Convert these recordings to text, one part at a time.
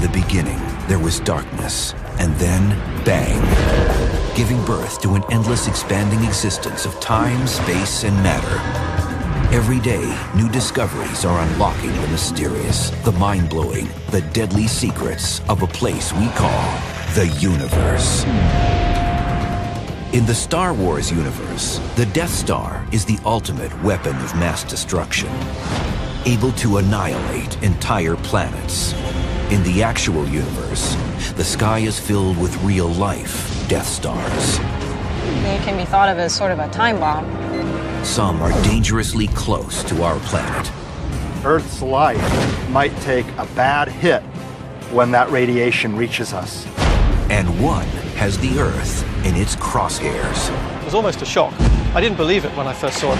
the beginning, there was darkness, and then bang, giving birth to an endless expanding existence of time, space, and matter. Every day, new discoveries are unlocking the mysterious, the mind-blowing, the deadly secrets of a place we call the universe. In the Star Wars universe, the Death Star is the ultimate weapon of mass destruction, able to annihilate entire planets. In the actual universe, the sky is filled with real-life Death Stars. It can be thought of as sort of a time bomb. Some are dangerously close to our planet. Earth's life might take a bad hit when that radiation reaches us. And one has the Earth in its crosshairs. It was almost a shock. I didn't believe it when I first saw it.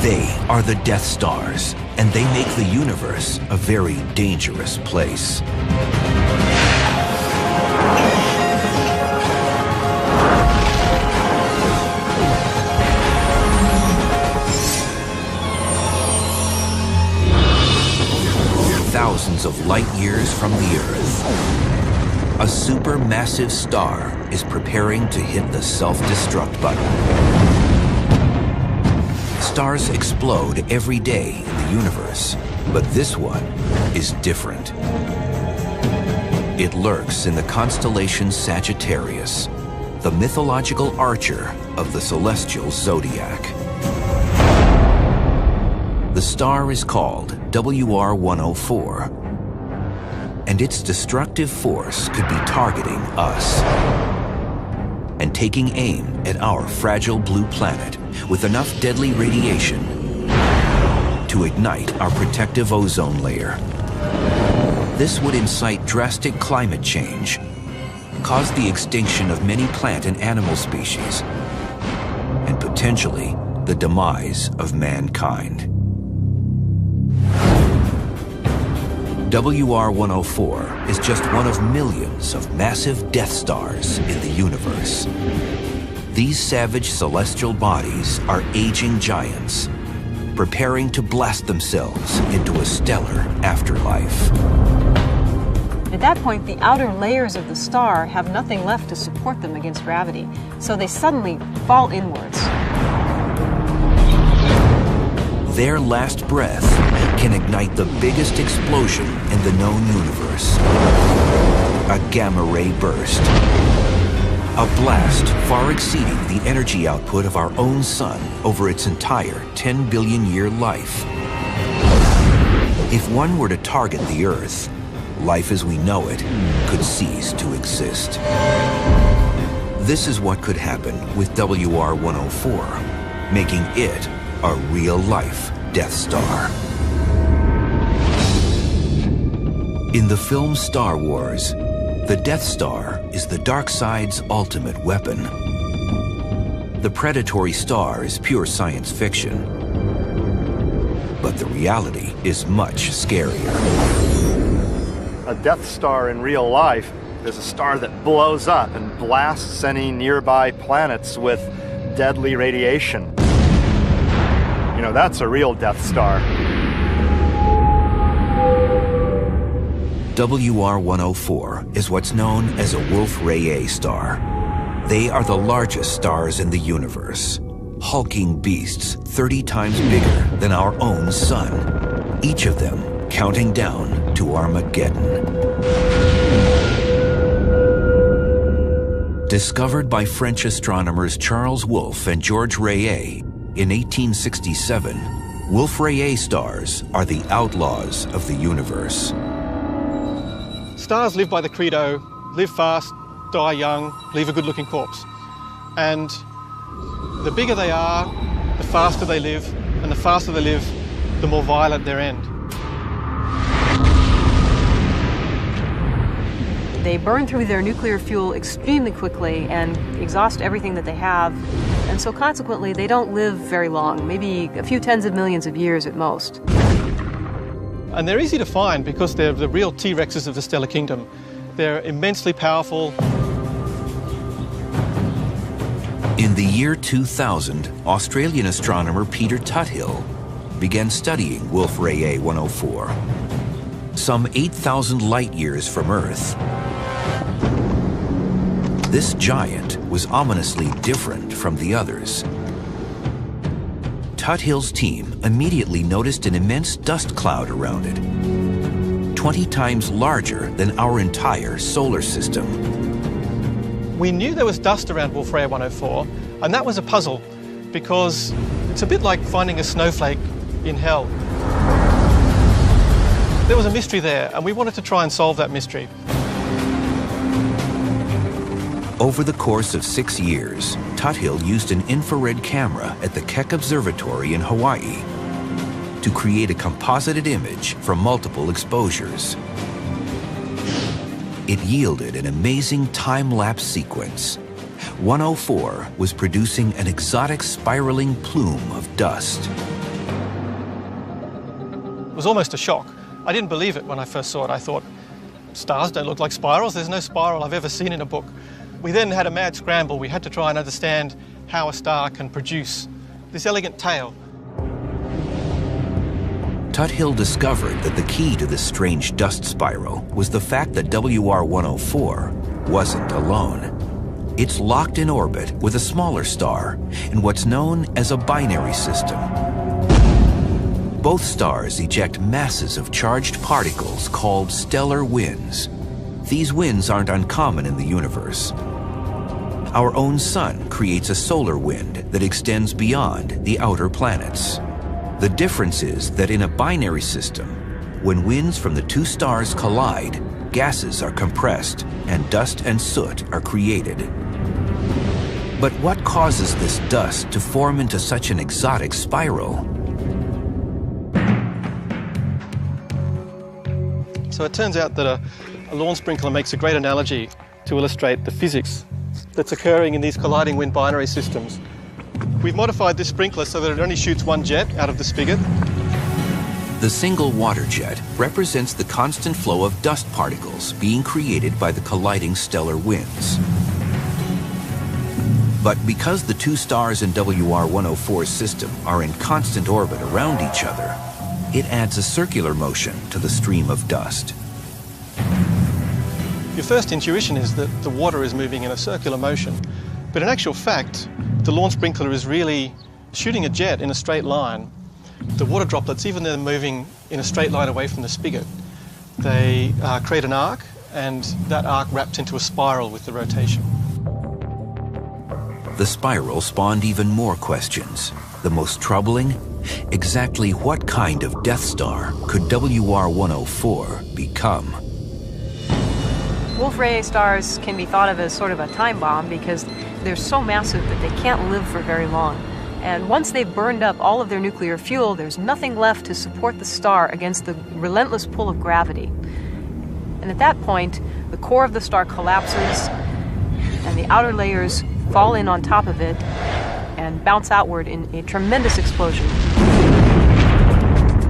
They are the Death Stars, and they make the universe a very dangerous place. Thousands of light years from the Earth, a supermassive star is preparing to hit the self-destruct button. Stars explode every day in the universe, but this one is different. It lurks in the constellation Sagittarius, the mythological archer of the celestial zodiac. The star is called WR-104, and its destructive force could be targeting us and taking aim at our fragile blue planet with enough deadly radiation to ignite our protective ozone layer. This would incite drastic climate change, cause the extinction of many plant and animal species, and potentially the demise of mankind. WR-104 is just one of millions of massive Death Stars in the universe. These savage celestial bodies are aging giants, preparing to blast themselves into a stellar afterlife. At that point, the outer layers of the star have nothing left to support them against gravity, so they suddenly fall inwards. Their last breath can ignite the biggest explosion in the known universe. A gamma-ray burst. A blast far exceeding the energy output of our own sun over its entire 10 billion year life. If one were to target the Earth, life as we know it could cease to exist. This is what could happen with WR-104, making it a real-life Death Star. In the film Star Wars, the Death Star is the dark side's ultimate weapon. The predatory star is pure science fiction, but the reality is much scarier. A Death Star in real life is a star that blows up and blasts any nearby planets with deadly radiation. You know, that's a real Death Star. WR-104 is what's known as a Wolf-Rayet star. They are the largest stars in the universe, hulking beasts 30 times bigger than our own sun, each of them counting down to Armageddon. Discovered by French astronomers Charles Wolf and Georges Rayet in 1867, Wolf-Rayet stars are the outlaws of the universe. Stars live by the credo, live fast, die young, leave a good-looking corpse. And the bigger they are, the faster they live, and the faster they live, the more violent their end. They burn through their nuclear fuel extremely quickly and exhaust everything that they have, and so consequently they don't live very long, maybe a few tens of millions of years at most. And they're easy to find because they're the real T-Rexes of the stellar kingdom. They're immensely powerful. In the year 2000, Australian astronomer Peter Tuthill began studying Wolf-Rayet 104. some 8,000 light-years from Earth. This giant was ominously different from the others. Tuthill's team immediately noticed an immense dust cloud around it, 20 times larger than our entire solar system. We knew there was dust around Wolf-Rayet 104, and that was a puzzle, because it's a bit like finding a snowflake in hell. There was a mystery there, and we wanted to try and solve that mystery. Over the course of 6 years, Tuthill used an infrared camera at the Keck Observatory in Hawaii to create a composited image from multiple exposures. It yielded an amazing time-lapse sequence. 104 was producing an exotic spiraling plume of dust. It was almost a shock. I didn't believe it when I first saw it. I thought, stars don't look like spirals. There's no spiral I've ever seen in a book. We then had a mad scramble. We had to try and understand how a star can produce this elegant tail. Tuthill discovered that the key to this strange dust spiral was the fact that WR-104 wasn't alone. It's locked in orbit with a smaller star in what's known as a binary system. Both stars eject masses of charged particles called stellar winds. These winds aren't uncommon in the universe. Our own sun creates a solar wind that extends beyond the outer planets. The difference is that in a binary system, when winds from the two stars collide, gases are compressed and dust and soot are created. But what causes this dust to form into such an exotic spiral? So it turns out that a lawn sprinkler makes a great analogy to illustrate the physics that's occurring in these colliding wind binary systems. We've modified this sprinkler so that it only shoots one jet out of the spigot. The single water jet represents the constant flow of dust particles being created by the colliding stellar winds. But because the two stars in WR-104's system are in constant orbit around each other, it adds a circular motion to the stream of dust. Your first intuition is that the water is moving in a circular motion, but in actual fact, the lawn sprinkler is really shooting a jet in a straight line. The water droplets, even though they're moving in a straight line away from the spigot, they create an arc, and that arc wraps into a spiral with the rotation. The spiral spawned even more questions. The most troubling, exactly what kind of Death Star could WR-104 become? Wolf-Rayet stars can be thought of as sort of a time bomb because they're so massive that they can't live for very long. And once they've burned up all of their nuclear fuel, there's nothing left to support the star against the relentless pull of gravity. And at that point, the core of the star collapses, and the outer layers fall in on top of it and bounce outward in a tremendous explosion.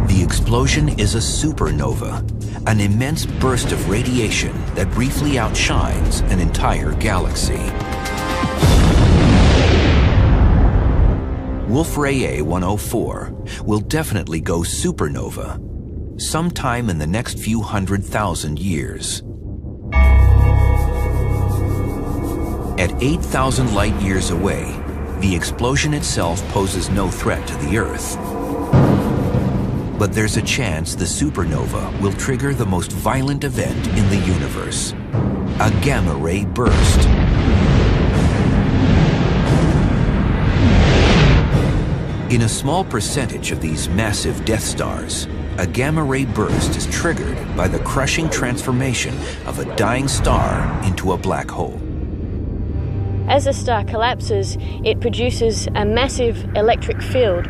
The explosion is a supernova, an immense burst of radiation that briefly outshines an entire galaxy. Wolf-Rayet 104 will definitely go supernova sometime in the next few 100,000 years. At 8,000 light-years away, the explosion itself poses no threat to the Earth. But there's a chance the supernova will trigger the most violent event in the universe, a gamma-ray burst. In a small percentage of these massive Death Stars, a gamma-ray burst is triggered by the crushing transformation of a dying star into a black hole. As a star collapses, it produces a massive electric field,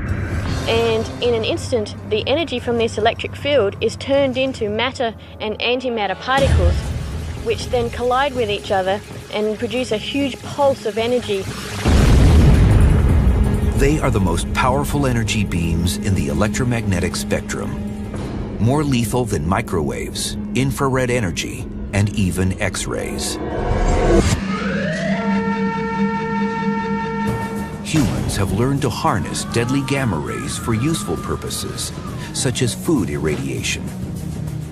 and in an instant, the energy from this electric field is turned into matter and antimatter particles, which then collide with each other and produce a huge pulse of energy. They are the most powerful energy beams in the electromagnetic spectrum, more lethal than microwaves, infrared energy, and even X-rays. Humans have learned to harness deadly gamma rays for useful purposes, such as food irradiation.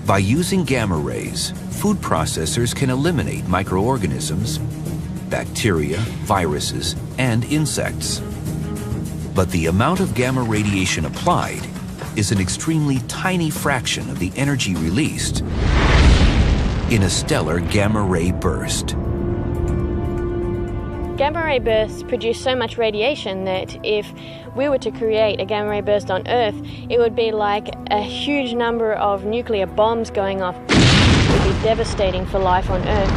By using gamma rays, food processors can eliminate microorganisms, bacteria, viruses, and insects. But the amount of gamma radiation applied is an extremely tiny fraction of the energy released in a stellar gamma ray burst. Gamma ray bursts produce so much radiation that if we were to create a gamma ray burst on Earth, it would be like a huge number of nuclear bombs going off. It would be devastating for life on Earth.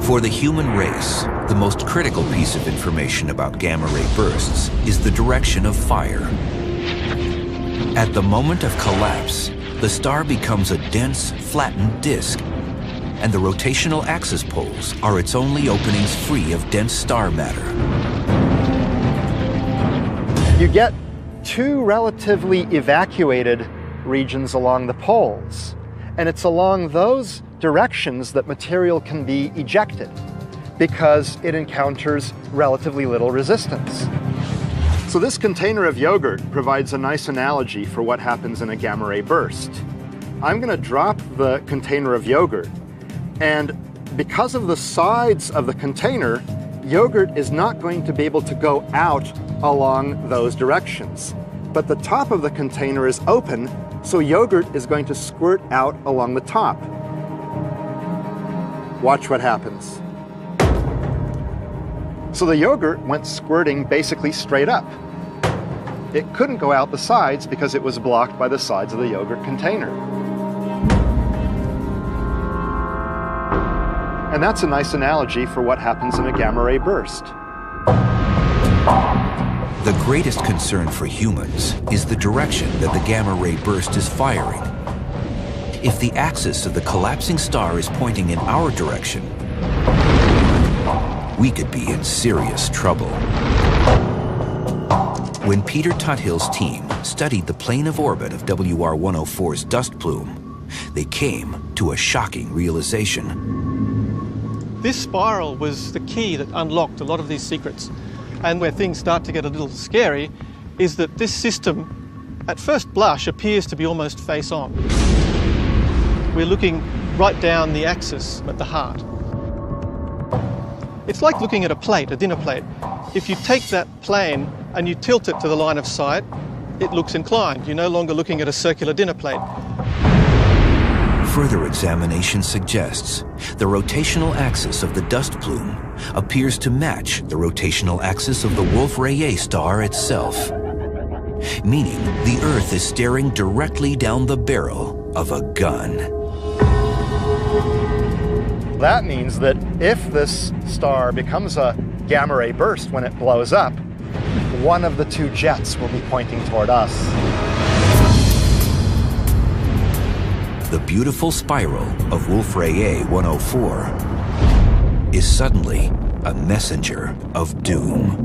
For the human race, the most critical piece of information about gamma ray bursts is the direction of fire. At the moment of collapse, the star becomes a dense, flattened disk, and the rotational axis poles are its only openings free of dense star matter. You get two relatively evacuated regions along the poles, and it's along those directions that material can be ejected because it encounters relatively little resistance. So this container of yogurt provides a nice analogy for what happens in a gamma ray burst. I'm going to drop the container of yogurt, and because of the sides of the container, yogurt is not going to be able to go out along those directions. But the top of the container is open, so yogurt is going to squirt out along the top. Watch what happens. So the yogurt went squirting basically straight up. It couldn't go out the sides because it was blocked by the sides of the yogurt container. And that's a nice analogy for what happens in a gamma ray burst. The greatest concern for humans is the direction that the gamma ray burst is firing. If the axis of the collapsing star is pointing in our direction, we could be in serious trouble. When Peter Tuthill's team studied the plane of orbit of WR-104's dust plume, they came to a shocking realization. This spiral was the key that unlocked a lot of these secrets. And where things start to get a little scary is that this system, at first blush, appears to be almost face-on. We're looking right down the axis at the heart. It's like looking at a plate, a dinner plate. If you take that plane and you tilt it to the line of sight, it looks inclined. You're no longer looking at a circular dinner plate. Further examination suggests the rotational axis of the dust plume appears to match the rotational axis of the Wolf-Rayet star itself, meaning the Earth is staring directly down the barrel of a gun. That means that if this star becomes a gamma ray burst when it blows up, one of the two jets will be pointing toward us. The beautiful spiral of Wolf-Rayet 104 is suddenly a messenger of doom.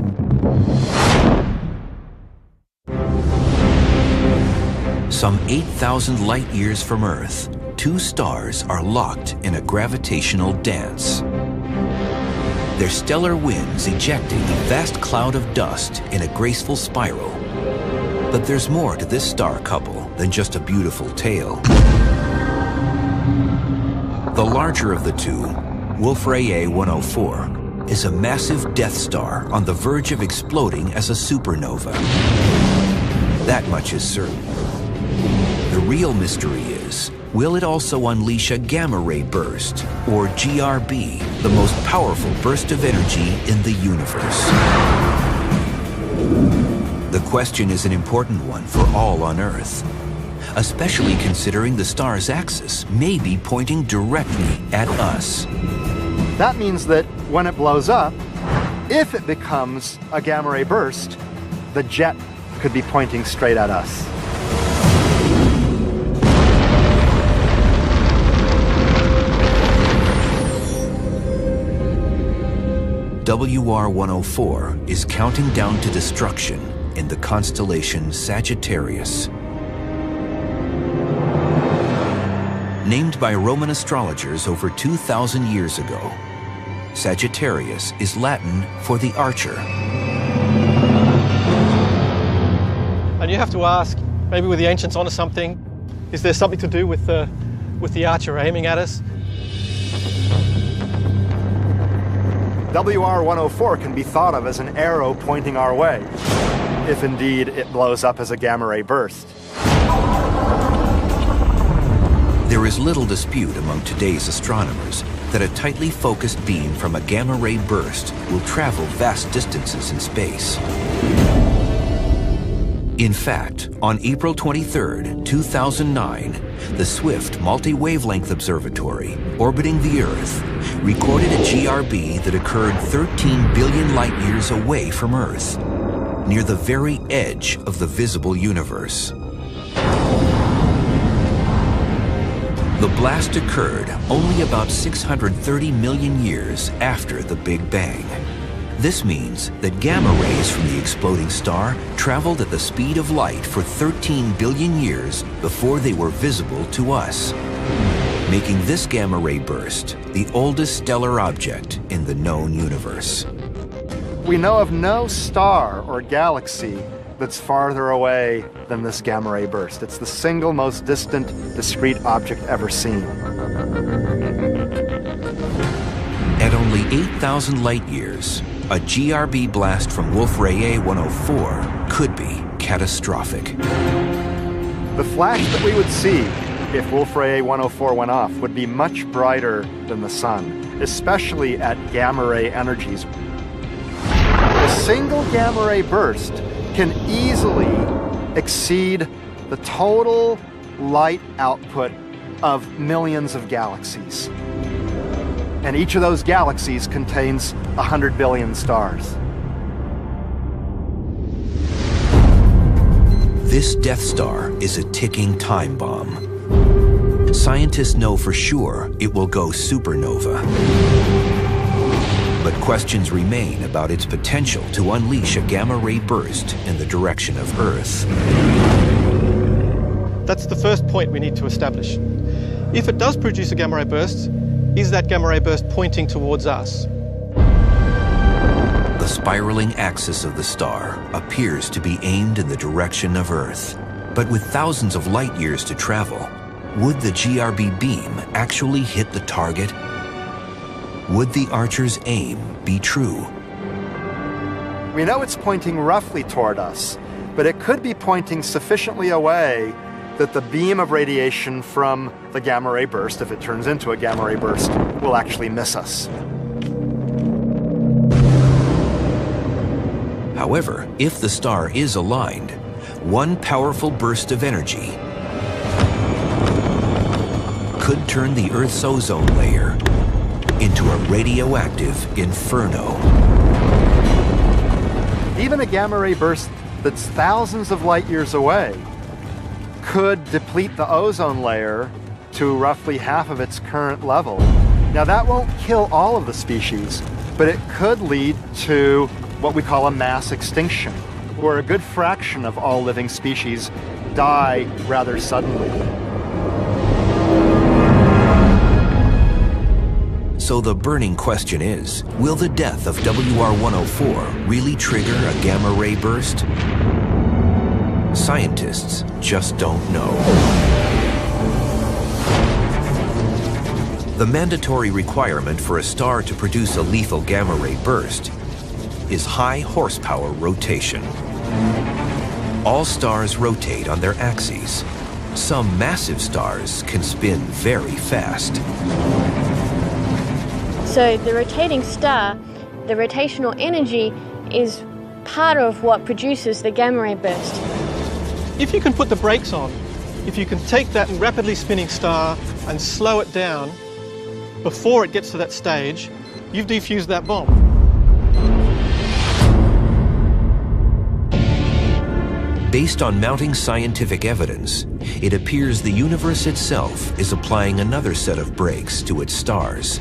Some 8,000 light years from Earth, two stars are locked in a gravitational dance. Their stellar winds ejecting a vast cloud of dust in a graceful spiral. But there's more to this star couple than just a beautiful tale. The larger of the two, Wolf-Rayet 104, is a massive Death Star on the verge of exploding as a supernova. That much is certain. The real mystery is, will it also unleash a gamma ray burst, or GRB, the most powerful burst of energy in the universe? The question is an important one for all on Earth, especially considering the star's axis may be pointing directly at us. That means that when it blows up, if it becomes a gamma ray burst, the jet could be pointing straight at us. WR-104 is counting down to destruction in the constellation Sagittarius. Named by Roman astrologers over 2,000 years ago, Sagittarius is Latin for the archer. And you have to ask, maybe were the ancients onto something? Is there something to do with the archer aiming at us? WR-104 can be thought of as an arrow pointing our way, if indeed it blows up as a gamma-ray burst. There is little dispute among today's astronomers that a tightly focused beam from a gamma-ray burst will travel vast distances in space. In fact, on April 23, 2009, the Swift Multi-Wavelength Observatory, orbiting the Earth, recorded a GRB that occurred 13 billion light-years away from Earth, near the very edge of the visible universe. The blast occurred only about 630 million years after the Big Bang. This means that gamma rays from the exploding star traveled at the speed of light for 13 billion years before they were visible to us, making this gamma ray burst the oldest stellar object in the known universe. We know of no star or galaxy that's farther away than this gamma ray burst. It's the single most distant discrete object ever seen. At only 8,000 light years, a GRB blast from Wolf-Rayet 104 could be catastrophic. The flash that we would see if Wolf-Rayet 104 went off would be much brighter than the sun, especially at gamma ray energies. A single gamma ray burst can easily exceed the total light output of millions of galaxies. And each of those galaxies contains 100 billion stars. This Death Star is a ticking time bomb. Scientists know for sure it will go supernova. But questions remain about its potential to unleash a gamma-ray burst in the direction of Earth. That's the first point we need to establish. If it does produce a gamma-ray burst, is that gamma-ray burst pointing towards us? The spiraling axis of the star appears to be aimed in the direction of Earth. But with thousands of light years to travel, would the GRB beam actually hit the target? Would the archer's aim be true? We know it's pointing roughly toward us, but it could be pointing sufficiently away that the beam of radiation from the gamma-ray burst, if it turns into a gamma-ray burst, will actually miss us. However, if the star is aligned, one powerful burst of energy could turn the Earth's ozone layer into a radioactive inferno. Even a gamma-ray burst that's thousands of light years away could deplete the ozone layer to roughly half of its current level. Now that won't kill all of the species, but it could lead to what we call a mass extinction, where a good fraction of all living species die rather suddenly. So the burning question is, will the death of WR-104 really trigger a gamma-ray burst? Scientists just don't know. The mandatory requirement for a star to produce a lethal gamma-ray burst is high horsepower rotation. All stars rotate on their axes. Some massive stars can spin very fast. So the rotating star, the rotational energy is part of what produces the gamma-ray burst. If you can put the brakes on, if you can take that rapidly spinning star and slow it down before it gets to that stage, you've defused that bomb. Based on mounting scientific evidence, it appears the universe itself is applying another set of brakes to its stars.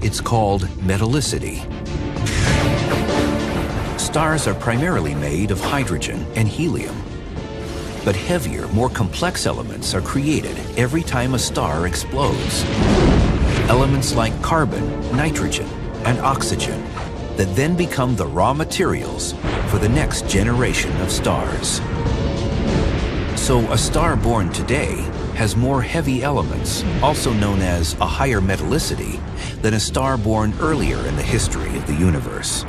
It's called metallicity. Stars are primarily made of hydrogen and helium. But heavier, more complex elements are created every time a star explodes. Elements like carbon, nitrogen, and oxygen that then become the raw materials for the next generation of stars. So a star born today has more heavy elements, also known as a higher metallicity, than a star born earlier in the history of the universe.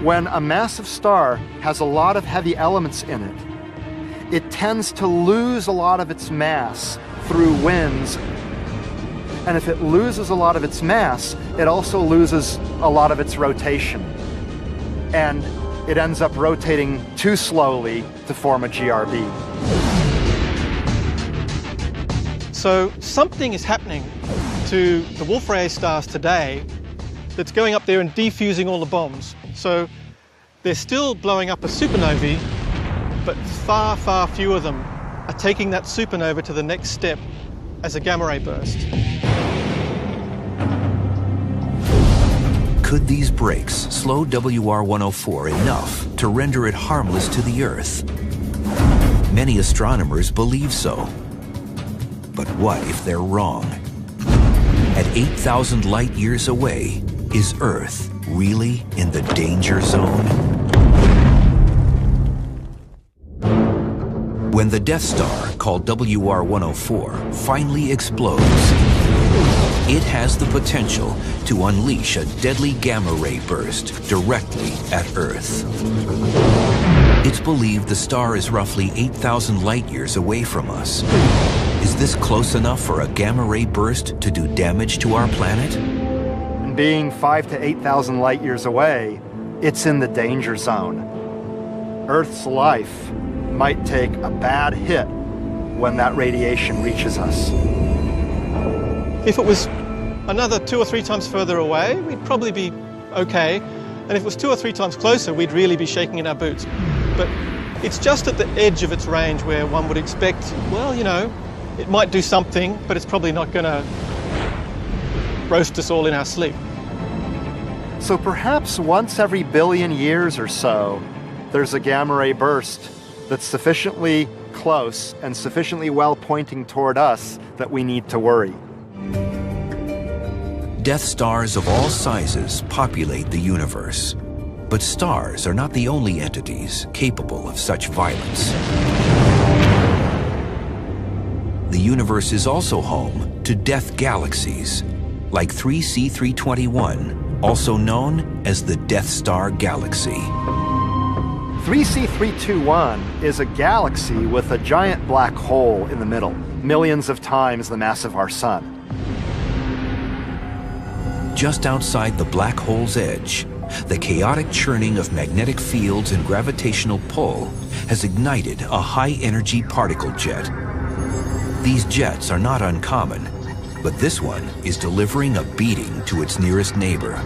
When a massive star has a lot of heavy elements in it, it tends to lose a lot of its mass through winds. And if it loses a lot of its mass, it also loses a lot of its rotation. And it ends up rotating too slowly to form a GRB. So something is happening to the Wolf-Rayet stars today that's going up there and defusing all the bombs. So they're still blowing up as supernovae, but far, far fewer of them are taking that supernova to the next step as a gamma ray burst. Could these breaks slow WR-104 enough to render it harmless to the Earth? Many astronomers believe so. But what if they're wrong? At 8,000 light years away, is Earth really in the danger zone? When the Death Star, called WR-104, finally explodes, it has the potential to unleash a deadly gamma ray burst directly at Earth. It's believed the star is roughly 8,000 light years away from us. Is this close enough for a gamma ray burst to do damage to our planet? And being 5,000 to 8,000 light years away, it's in the danger zone. Earth's life might take a bad hit when that radiation reaches us. If it was another 2 or 3 times further away, we'd probably be okay. And if it was 2 or 3 times closer, we'd really be shaking in our boots. But it's just at the edge of its range where one would expect, well, you know, it might do something, but it's probably not going to roast us all in our sleep. So perhaps once every billion years or so, there's a gamma ray burst that's sufficiently close and sufficiently well pointing toward us that we need to worry. Death stars of all sizes populate the universe. But stars are not the only entities capable of such violence. The universe is also home to death galaxies, like 3C321, also known as the Death Star Galaxy. 3C321 is a galaxy with a giant black hole in the middle, millions of times the mass of our sun. Just outside the black hole's edge, the chaotic churning of magnetic fields and gravitational pull has ignited a high-energy particle jet. These jets are not uncommon, but this one is delivering a beating to its nearest neighbor.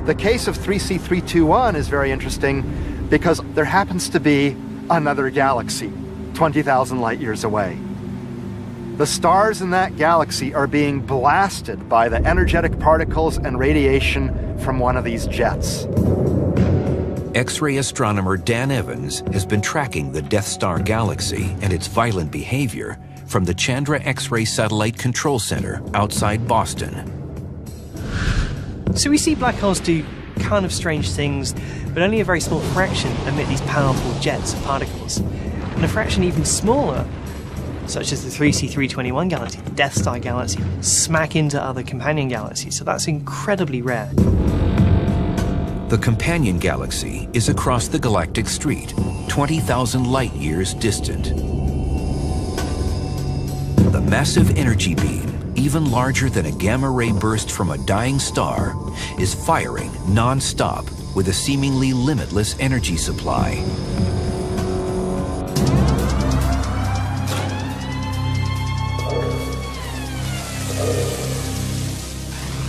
The case of 3C321 is very interesting because there happens to be another galaxy 20,000 light years away. The stars in that galaxy are being blasted by the energetic particles and radiation from one of these jets. X-ray astronomer Dan Evans has been tracking the Death Star Galaxy and its violent behavior from the Chandra X-ray Satellite Control Center outside Boston. So we see black holes do kind of strange things, but only a very small fraction emit these powerful jets of particles. And a fraction even smaller, such as the 3C321 galaxy, the Death Star galaxy, smack into other companion galaxies. So that's incredibly rare. The companion galaxy is across the galactic street, 20,000 light years distant. The massive energy beam, even larger than a gamma ray burst from a dying star, is firing non-stop with a seemingly limitless energy supply.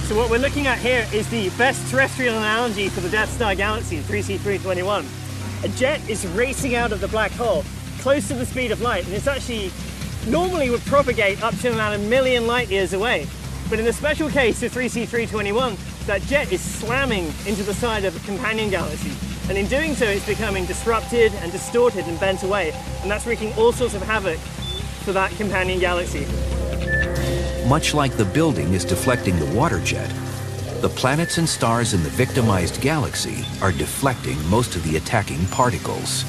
So what we're looking at here is the best terrestrial analogy for the Death Star galaxy, 3C321. A jet is racing out of the black hole, close to the speed of light, and it's actually normally would propagate up to about 1 million light years away. But in the special case of 3C321, that jet is slamming into the side of a companion galaxy. And in doing so, it's becoming disrupted and distorted and bent away. And that's wreaking all sorts of havoc for that companion galaxy. Much like the building is deflecting the water jet, the planets and stars in the victimized galaxy are deflecting most of the attacking particles.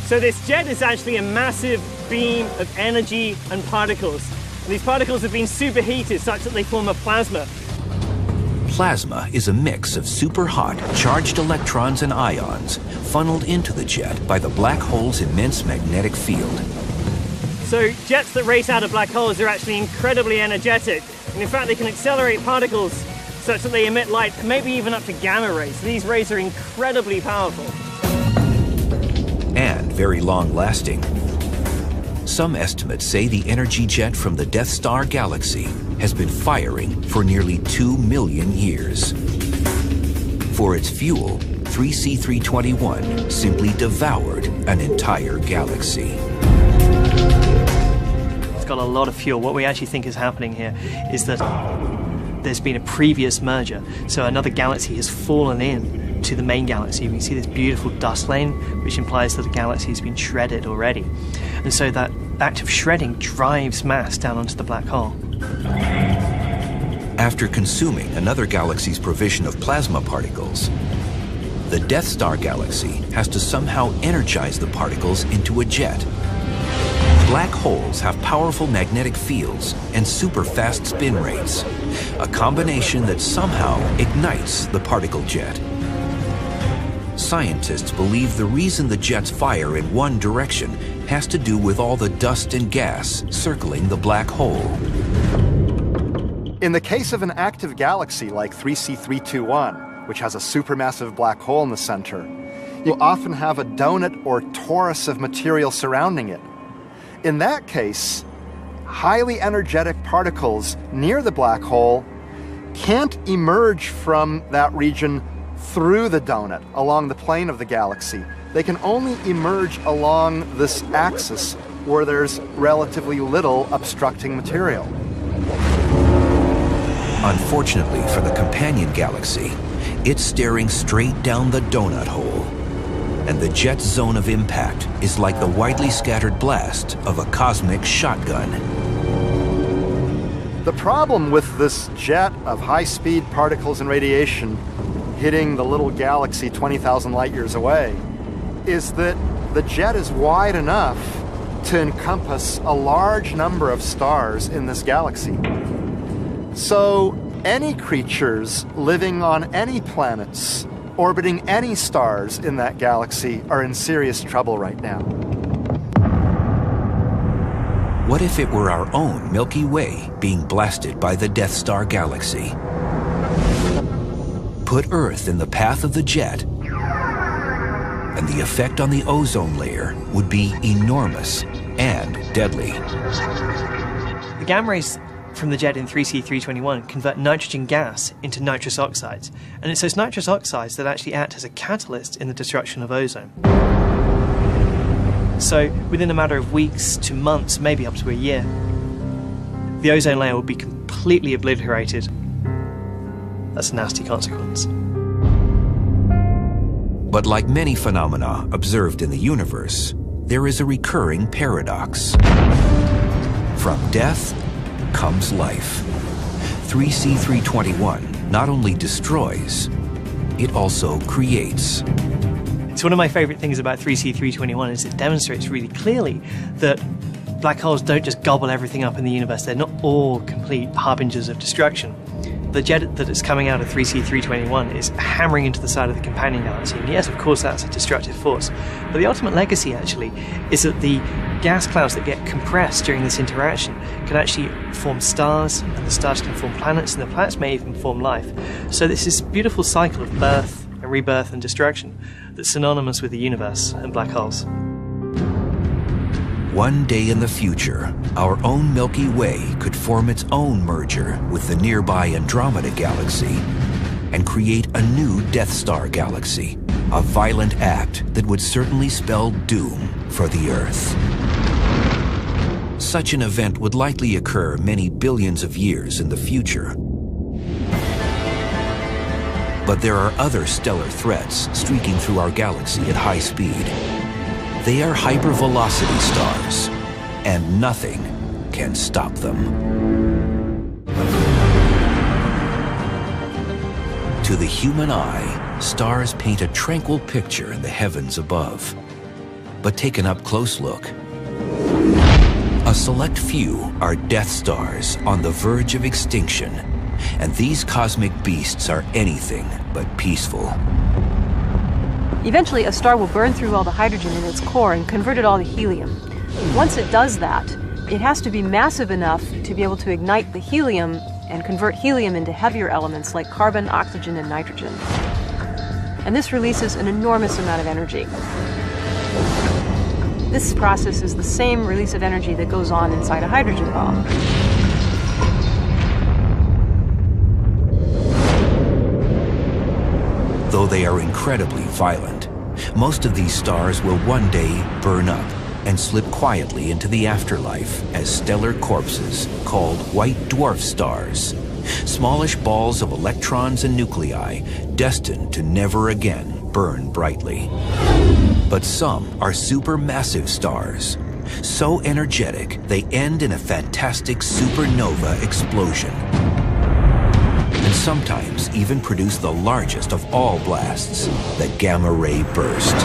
So this jet is actually a massive beam of energy and particles. And these particles have been superheated such that they form a plasma. Plasma is a mix of super hot, charged electrons and ions funneled into the jet by the black hole's immense magnetic field. So jets that race out of black holes are actually incredibly energetic. And in fact, they can accelerate particles such that they emit light, maybe even up to gamma rays. These rays are incredibly powerful. And very long-lasting. Some estimates say the energy jet from the Death Star galaxy has been firing for nearly 2 million years. For its fuel, 3C321 simply devoured an entire galaxy. It's got a lot of fuel. What we actually think is happening here is that there's been a previous merger, so another galaxy has fallen in to the main galaxy. You can see this beautiful dust lane, which implies that the galaxy has been shredded already. And so that act of shredding drives mass down onto the black hole. After consuming another galaxy's provision of plasma particles, the Death Star galaxy has to somehow energize the particles into a jet. Black holes have powerful magnetic fields and super fast spin rates, a combination that somehow ignites the particle jet. Scientists believe the reason the jets fire in one direction has to do with all the dust and gas circling the black hole. In the case of an active galaxy like 3C321, which has a supermassive black hole in the center, you'll often have a donut or torus of material surrounding it. In that case, highly energetic particles near the black hole can't emerge from that region through the donut, along the plane of the galaxy. They can only emerge along this axis where there's relatively little obstructing material. Unfortunately for the companion galaxy, it's staring straight down the donut hole, and the jet's zone of impact is like the widely scattered blast of a cosmic shotgun. The problem with this jet of high-speed particles and radiation hitting the little galaxy 20,000 light years away is that the jet is wide enough to encompass a large number of stars in this galaxy. So any creatures living on any planets, orbiting any stars in that galaxy, are in serious trouble right now. What if it were our own Milky Way being blasted by the Death Star galaxy? Put Earth in the path of the jet, and the effect on the ozone layer would be enormous and deadly. The gamma rays from the jet in 3C321 convert nitrogen gas into nitrous oxides, and it's those nitrous oxides that actually act as a catalyst in the destruction of ozone. So within a matter of weeks to months, maybe up to a year, the ozone layer will be completely obliterated. That's a nasty consequence. But like many phenomena observed in the universe, there is a recurring paradox. From death comes life. 3C321 not only destroys, it also creates. It's one of my favorite things about 3C321 is it demonstrates really clearly that black holes don't just gobble everything up in the universe. They're not all complete harbingers of destruction. The jet that is coming out of 3C321 is hammering into the side of the companion galaxy, and yes, of course, that's a destructive force. But the ultimate legacy, actually, is that the gas clouds that get compressed during this interaction can actually form stars, and the stars can form planets, and the planets may even form life. So this is a beautiful cycle of birth and rebirth and destruction that's synonymous with the universe and black holes. One day in the future, our own Milky Way could form its own merger with the nearby Andromeda galaxy and create a new Death Star galaxy, a violent act that would certainly spell doom for the Earth. Such an event would likely occur many billions of years in the future. But there are other stellar threats streaking through our galaxy at high speed. They are hypervelocity stars, and nothing can stop them. To the human eye, stars paint a tranquil picture in the heavens above. But take an up-close look. A select few are Death Stars on the verge of extinction, and these cosmic beasts are anything but peaceful. Eventually, a star will burn through all the hydrogen in its core and convert it all to helium. Once it does that, it has to be massive enough to be able to ignite the helium and convert helium into heavier elements like carbon, oxygen, and nitrogen. And this releases an enormous amount of energy. This process is the same release of energy that goes on inside a hydrogen bomb. Though they are incredibly violent, most of these stars will one day burn up and slip quietly into the afterlife as stellar corpses called white dwarf stars, smallish balls of electrons and nuclei destined to never again burn brightly. But some are supermassive stars, so energetic they end in a fantastic supernova explosion, and sometimes even produce the largest of all blasts, the gamma-ray burst.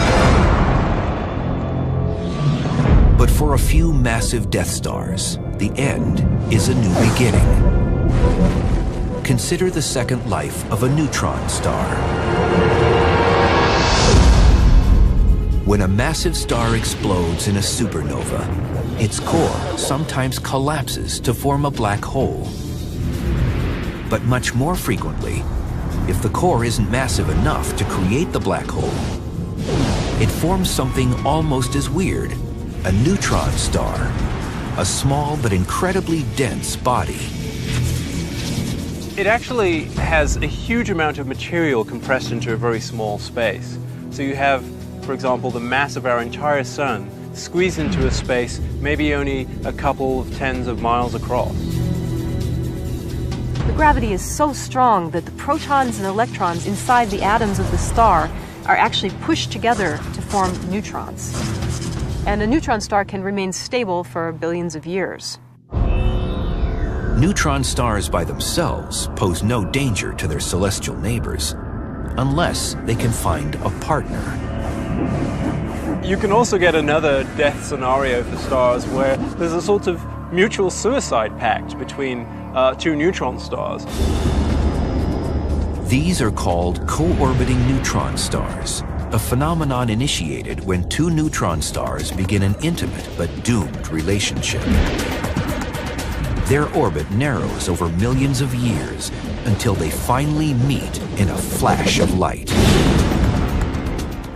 But for a few massive Death Stars, the end is a new beginning. Consider the second life of a neutron star. When a massive star explodes in a supernova, its core sometimes collapses to form a black hole. But much more frequently, if the core isn't massive enough to create the black hole, it forms something almost as weird, a neutron star, a small but incredibly dense body. It actually has a huge amount of material compressed into a very small space. So you have, for example, the mass of our entire sun squeezed into a space maybe only a couple of tens of miles across. The gravity is so strong that the protons and electrons inside the atoms of the star are actually pushed together to form neutrons. And a neutron star can remain stable for billions of years. Neutron stars by themselves pose no danger to their celestial neighbors, unless they can find a partner. You can also get another death scenario for stars where there's a sort of mutual suicide pact between two neutron stars. These are called co-orbiting neutron stars, a phenomenon initiated when two neutron stars begin an intimate but doomed relationship. Their orbit narrows over millions of years until they finally meet in a flash of light.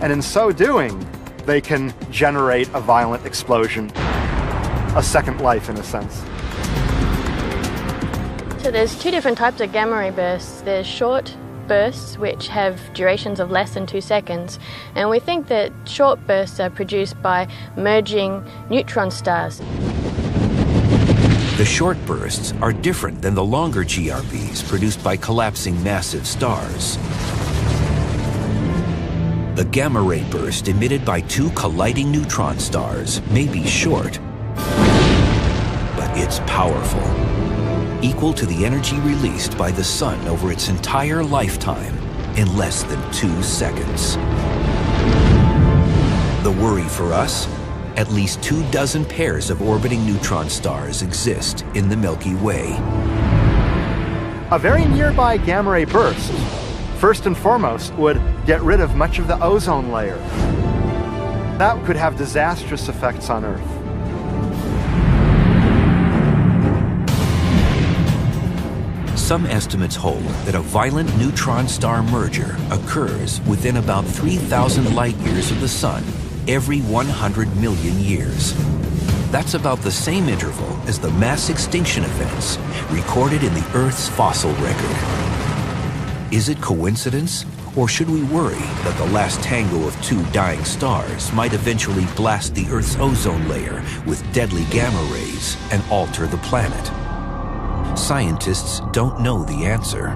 And in so doing, they can generate a violent explosion, a second life in a sense. So there's two different types of gamma ray bursts. There's short bursts, which have durations of less than 2 seconds, and we think that short bursts are produced by merging neutron stars. The short bursts are different than the longer GRBs produced by collapsing massive stars. The gamma ray burst emitted by two colliding neutron stars may be short, but it's powerful, equal to the energy released by the sun over its entire lifetime in less than 2 seconds. The worry for us? At least 24 pairs of orbiting neutron stars exist in the Milky Way. A very nearby gamma ray burst, first and foremost, would get rid of much of the ozone layer. That could have disastrous effects on Earth. Some estimates hold that a violent neutron-star merger occurs within about 3,000 light-years of the Sun every 100 million years. That's about the same interval as the mass extinction events recorded in the Earth's fossil record. Is it coincidence, or should we worry that the last tango of two dying stars might eventually blast the Earth's ozone layer with deadly gamma rays and alter the planet? Scientists don't know the answer.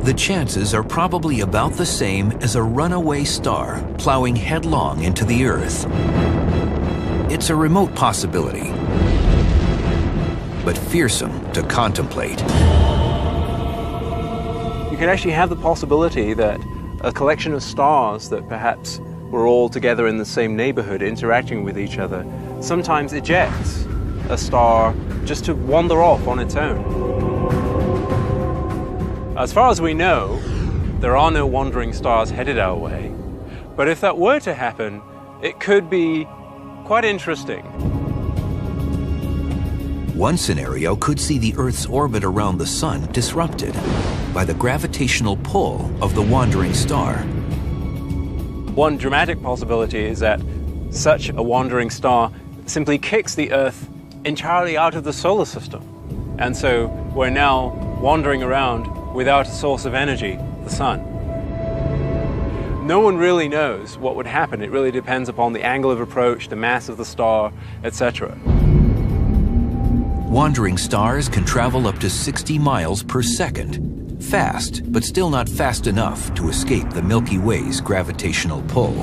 The chances are probably about the same as a runaway star plowing headlong into the Earth. It's a remote possibility, but fearsome to contemplate. You can actually have the possibility that a collection of stars that perhaps were all together in the same neighborhood interacting with each other, sometimes ejects a star just to wander off on its own. As far as we know, there are no wandering stars headed our way, but if that were to happen, it could be quite interesting. One scenario could see the Earth's orbit around the Sun disrupted by the gravitational pull of the wandering star. One dramatic possibility is that such a wandering star simply kicks the Earth entirely out of the solar system. And so we're now wandering around without a source of energy, the Sun. No one really knows what would happen. It really depends upon the angle of approach, the mass of the star, etc. Wandering stars can travel up to 60 miles per second. Fast, but still not fast enough to escape the Milky Way's gravitational pull.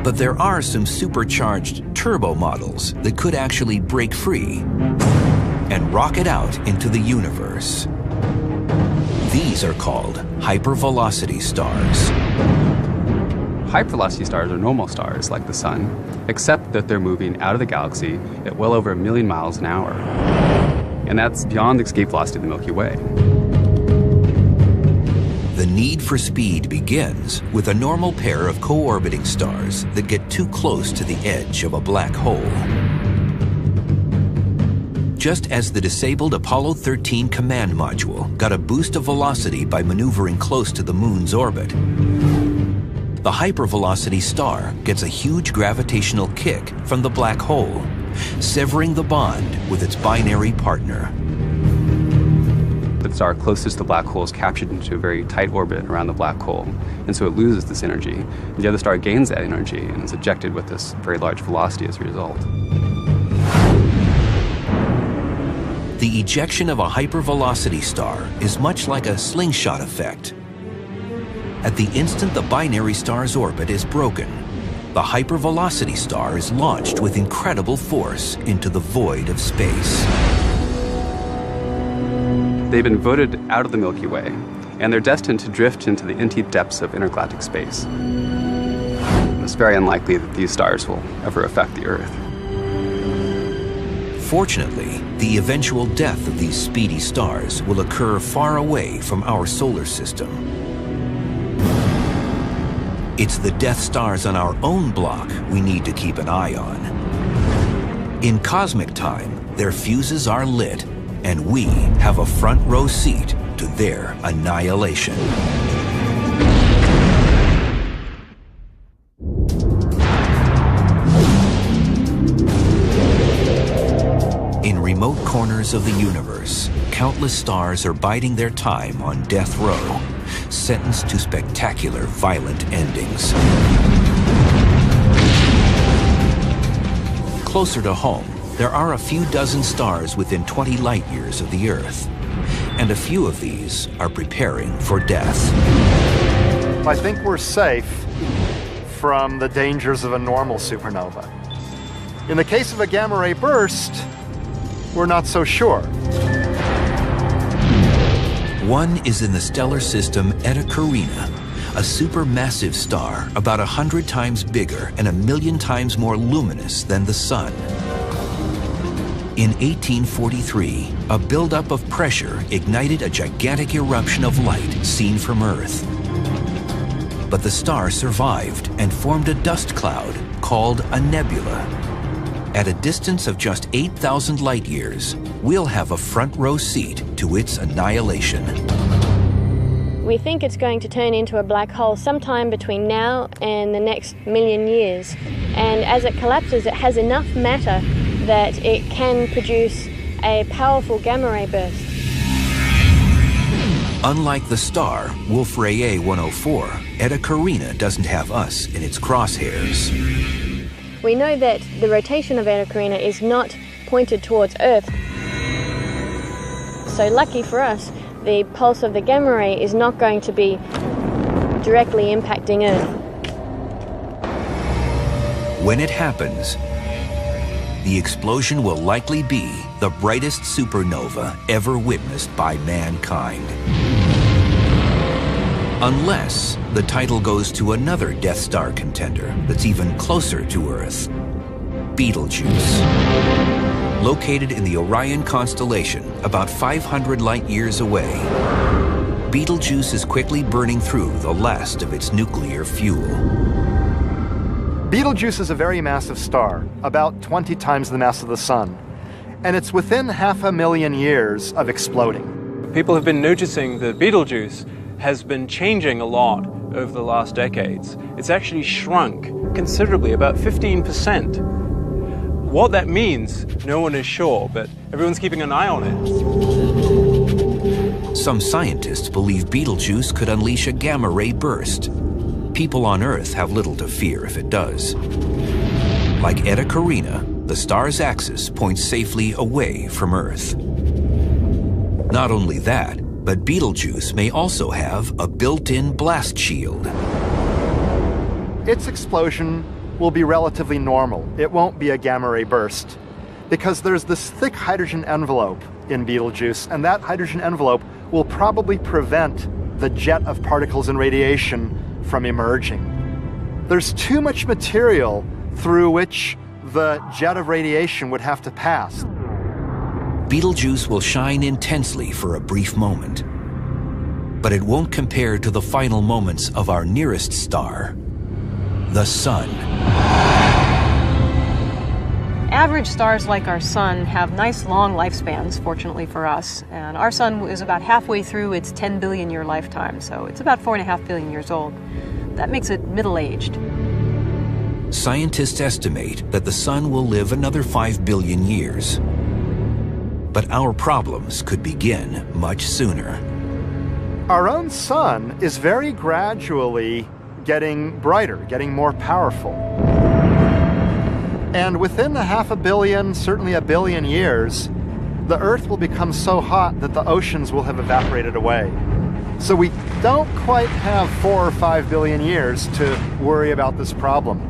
But there are some supercharged turbo models that could actually break free and rocket out into the universe. These are called hypervelocity stars. Hypervelocity stars are normal stars like the Sun, except that they're moving out of the galaxy at well over 1 million miles an hour. And that's beyond the escape velocity of the Milky Way. The need for speed begins with a normal pair of co-orbiting stars that get too close to the edge of a black hole. Just as the disabled Apollo 13 command module got a boost of velocity by maneuvering close to the Moon's orbit, the hypervelocity star gets a huge gravitational kick from the black hole, severing the bond with its binary partner. The star closest to the black hole is captured into a very tight orbit around the black hole, and so it loses this energy. And the other star gains that energy and is ejected with this very large velocity as a result. The ejection of a hypervelocity star is much like a slingshot effect. At the instant the binary star's orbit is broken, the hypervelocity star is launched with incredible force into the void of space. They've been voted out of the Milky Way, and they're destined to drift into the infinite depths of intergalactic space. It's very unlikely that these stars will ever affect the Earth. Fortunately, the eventual death of these speedy stars will occur far away from our solar system. It's the death stars on our own block we need to keep an eye on. In cosmic time, their fuses are lit, and we have a front row seat to their annihilation. In remote corners of the universe, countless stars are biding their time on death row, sentenced to spectacular, violent endings. Closer to home, there are a few dozen stars within 20 light years of the Earth, and a few of these are preparing for death. I think we're safe from the dangers of a normal supernova. In the case of a gamma-ray burst, we're not so sure. One is in the stellar system Eta Carina, a supermassive star about 100 times bigger and 1 million times more luminous than the Sun. In 1843, a buildup of pressure ignited a gigantic eruption of light seen from Earth. But the star survived and formed a dust cloud called a nebula. At a distance of just 8,000 light years, we'll have a front row seat to its annihilation. We think it's going to turn into a black hole sometime between now and the next 1 million years. And as it collapses, it has enough matter that it can produce a powerful gamma-ray burst. Unlike the star, Wolf-Rayet 104, Eta Carina doesn't have us in its crosshairs. We know that the rotation of Eta Carina is not pointed towards Earth. So lucky for us, the pulse of the gamma ray is not going to be directly impacting Earth. When it happens, the explosion will likely be the brightest supernova ever witnessed by mankind. Unless the title goes to another Death Star contender that's even closer to Earth, Betelgeuse. Located in the Orion constellation, about 500 light-years away, Betelgeuse is quickly burning through the last of its nuclear fuel. Betelgeuse is a very massive star, about 20 times the mass of the Sun, and it's within 500,000 years of exploding. People have been noticing that Betelgeuse has been changing a lot over the last decades. It's actually shrunk considerably, about 15%. What that means, no one is sure, but everyone's keeping an eye on it. Some scientists believe Betelgeuse could unleash a gamma-ray burst. People on Earth have little to fear if it does. Like Eta Carina, the star's axis points safely away from Earth. Not only that, but Betelgeuse may also have a built-in blast shield. Its explosion will be relatively normal. It won't be a gamma-ray burst because there's this thick hydrogen envelope in Betelgeuse, and that hydrogen envelope will probably prevent the jet of particles and radiation from emerging. There's too much material through which the jet of radiation would have to pass. Betelgeuse will shine intensely for a brief moment, but it won't compare to the final moments of our nearest star, the Sun. Average stars like our Sun have nice long lifespans, fortunately for us, and our Sun is about halfway through its 10 billion year lifetime, so it's about 4.5 billion years old. That makes it middle-aged. Scientists estimate that the Sun will live another 5 billion years. But our problems could begin much sooner. Our own Sun is very gradually getting brighter, getting more powerful. And within 500 million, certainly 1 billion years, the Earth will become so hot that the oceans will have evaporated away. So we don't quite have 4 or 5 billion years to worry about this problem.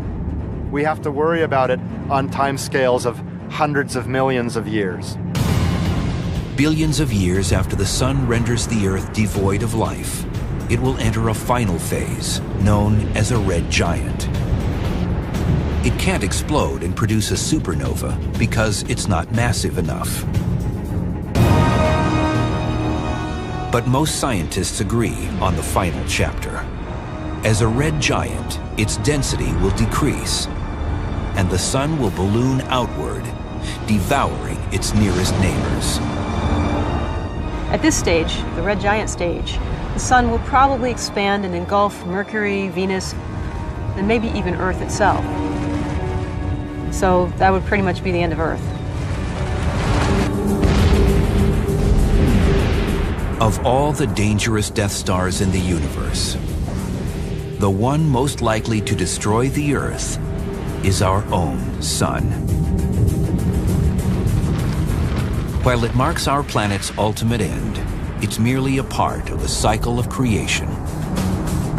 We have to worry about it on timescales of hundreds of millions of years. Billions of years after the Sun renders the Earth devoid of life, it will enter a final phase known as a red giant. It can't explode and produce a supernova because it's not massive enough. But most scientists agree on the final chapter. As a red giant, its density will decrease, and the Sun will balloon outward, devouring its nearest neighbors. At this stage, the red giant stage, the Sun will probably expand and engulf Mercury, Venus, and maybe even Earth itself. So that would pretty much be the end of Earth. Of all the dangerous Death Stars in the universe, the one most likely to destroy the Earth is our own Sun. While it marks our planet's ultimate end, it's merely a part of the cycle of creation